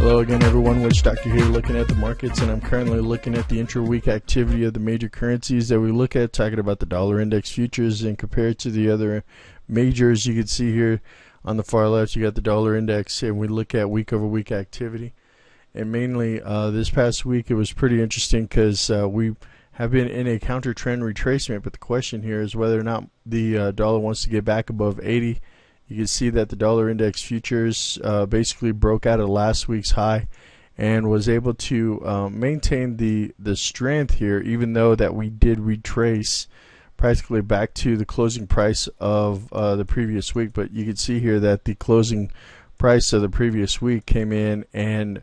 Hello again, everyone. Witch Doctor here, looking at the markets, and I'm currently looking at the intra-week activity of the major currencies that we look at, talking about the dollar index futures and compared to the other majors. You can see here on the far left, you got the dollar index, and we look at week-over-week activity. And mainly this past week, it was pretty interesting because we have been in a counter-trend retracement, but the question here is whether or not the dollar wants to get back above 80. You can see that the dollar index futures basically broke out of last week's high and was able to maintain the strength here, even though that we did retrace practically back to the closing price of the previous week. But you can see here that the closing price of the previous week came in, and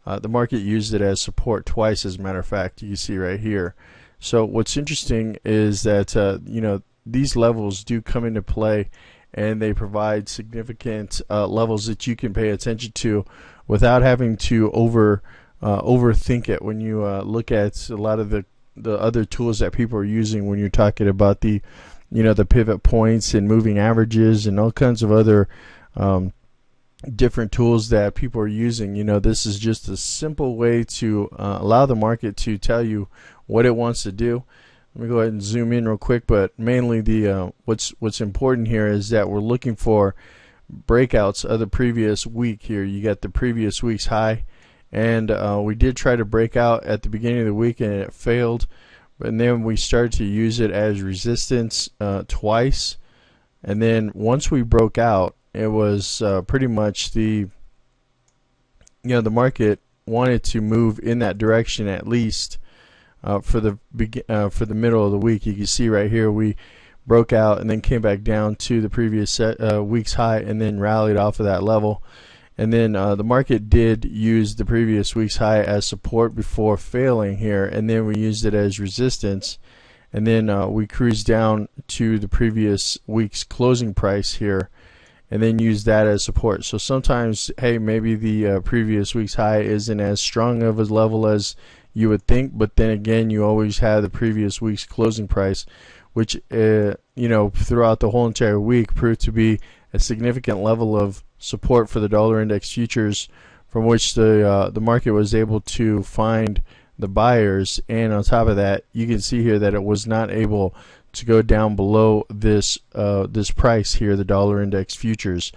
the market used it as support twice, as a matter of fact. You can see right here. So what's interesting is that these levels do come into play, and they provide significant levels that you can pay attention to without having to overthink it when you look at a lot of the other tools that people are using when you're talking about the pivot points and moving averages and all kinds of other different tools that people are using. This is just a simple way to allow the market to tell you what it wants to do. Let me go ahead and zoom in real quick, but mainly the what's important here is that we're looking for breakouts of the previous week here. You got the previous week's high, and we did try to break out at the beginning of the week, and it failed. And then we started to use it as resistance twice, and then once we broke out, it was pretty much the market wanted to move in that direction at least. For the middle of the week. You can see right here we broke out and then came back down to the previous week's high and then rallied off of that level. And then the market did use the previous week's high as support before failing here, and then we used it as resistance, and then we cruised down to the previous week's closing price here and then use that as support. So sometimes, hey, maybe the previous week's high isn't as strong of a level as you would think, but then again, you always have the previous week's closing price, which throughout the whole entire week proved to be a significant level of support for the dollar index futures, from which the market was able to find the buyers. And on top of that, you can see here that it was not able to go down below this price here, the dollar index futures.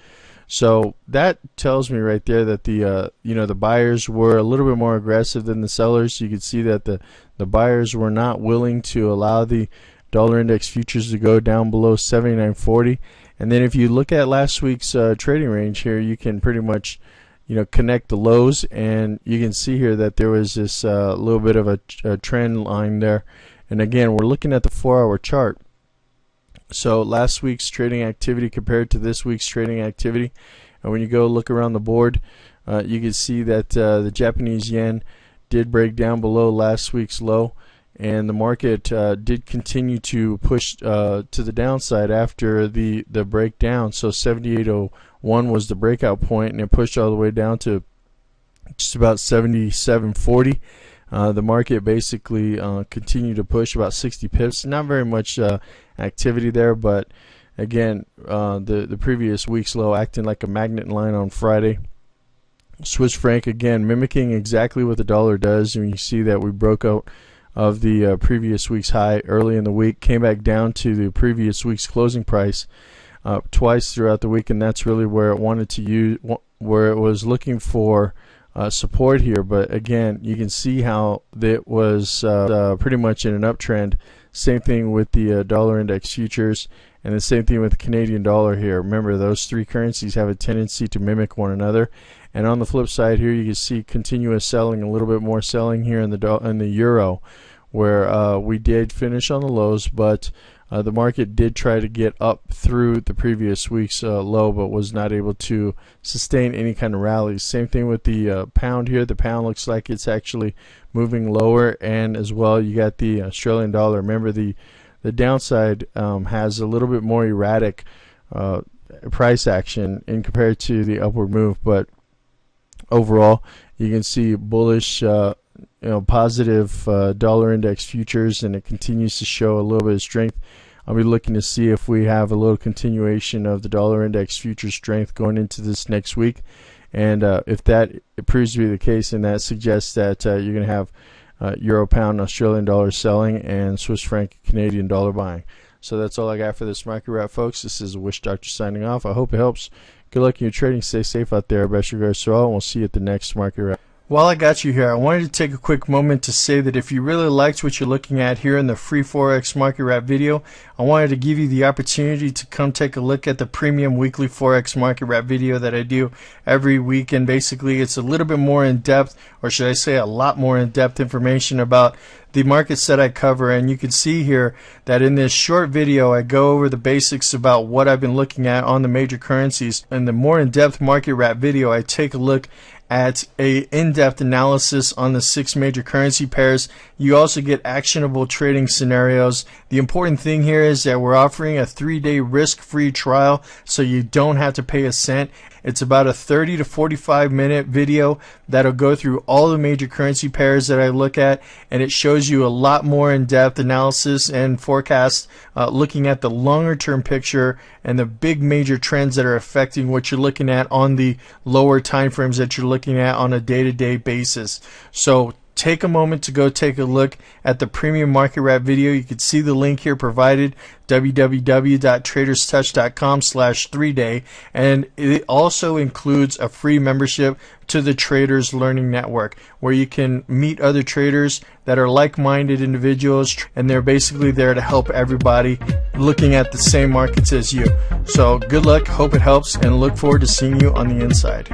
So that tells me right there that the buyers were a little bit more aggressive than the sellers. You can see that the buyers were not willing to allow the dollar index futures to go down below 79.40. And then if you look at last week's trading range here, you can pretty much connect the lows, and you can see here that there was this little bit of a trend line there. And again, we're looking at the 4-hour chart. So last week's trading activity compared to this week's trading activity, and when you go look around the board, you can see that the Japanese yen did break down below last week's low, and the market did continue to push to the downside after the breakdown. So 78.01 was the breakout point, and it pushed all the way down to just about 77.40. The market basically continued to push about 60 pips. Not very much activity there, but again, the previous week's low acting like a magnet line on Friday. Swiss franc again mimicking exactly what the dollar does, and you see that we broke out of the previous week's high early in the week, came back down to the previous week's closing price twice throughout the week, and that's really where it wanted to use, where it was looking for support here. But again, you can see how it was pretty much in an uptrend. Same thing with the dollar index futures, and the same thing with the Canadian dollar here. Remember, those three currencies have a tendency to mimic one another. And on the flip side here, you can see continuous selling, a little bit more selling here in the euro, where we did finish on the lows, but the market did try to get up through the previous week's low, but was not able to sustain any kind of rallies. Same thing with the pound here. The pound looks like it's actually moving lower, and as well you got the Australian dollar. Remember, the downside has a little bit more erratic price action in compared to the upward move, but overall you can see bullish positive dollar index futures, and it continues to show a little bit of strength. I'll be looking to see if we have a little continuation of the dollar index future strength going into this next week. And if that proves to be the case, then that suggests that you're going to have Euro, Pound, Australian dollar selling, and Swiss franc, Canadian dollar buying. So that's all I got for this market wrap, folks. This is Wish Doctor signing off. I hope it helps. Good luck in your trading. Stay safe out there. Best regards to all, and we'll see you at the next market wrap. While I got you here, I wanted to take a quick moment to say that if you really liked what you're looking at here in the free Forex market wrap video, I wanted to give you the opportunity to come take a look at the premium weekly Forex market wrap video that I do every week. And basically it's a little bit more in depth, or should I say a lot more in depth information about the markets that I cover. And you can see here that in this short video I go over the basics about what I've been looking at on the major currencies. In the more in-depth market wrap video, I take a look at a in-depth analysis on the 6 major currency pairs. You also get actionable trading scenarios. The important thing here is that we're offering a 3-day risk-free trial, so you don't have to pay a cent. It's about a 30 to 45 minute video that'll go through all the major currency pairs that I look at, and it shows you a lot more in-depth analysis and forecast, looking at the longer term picture and the big major trends that are affecting what you're looking at on the lower time frames that you're looking at on a day-to-day basis. So take a moment to go take a look at the premium market wrap video. You can see the link here provided, www.traderstouch.com/3day, and it also includes a free membership to the Traders Learning Network, where you can meet other traders that are like-minded individuals, and they're basically there to help everybody looking at the same markets as you. So good luck, hope it helps, and look forward to seeing you on the inside.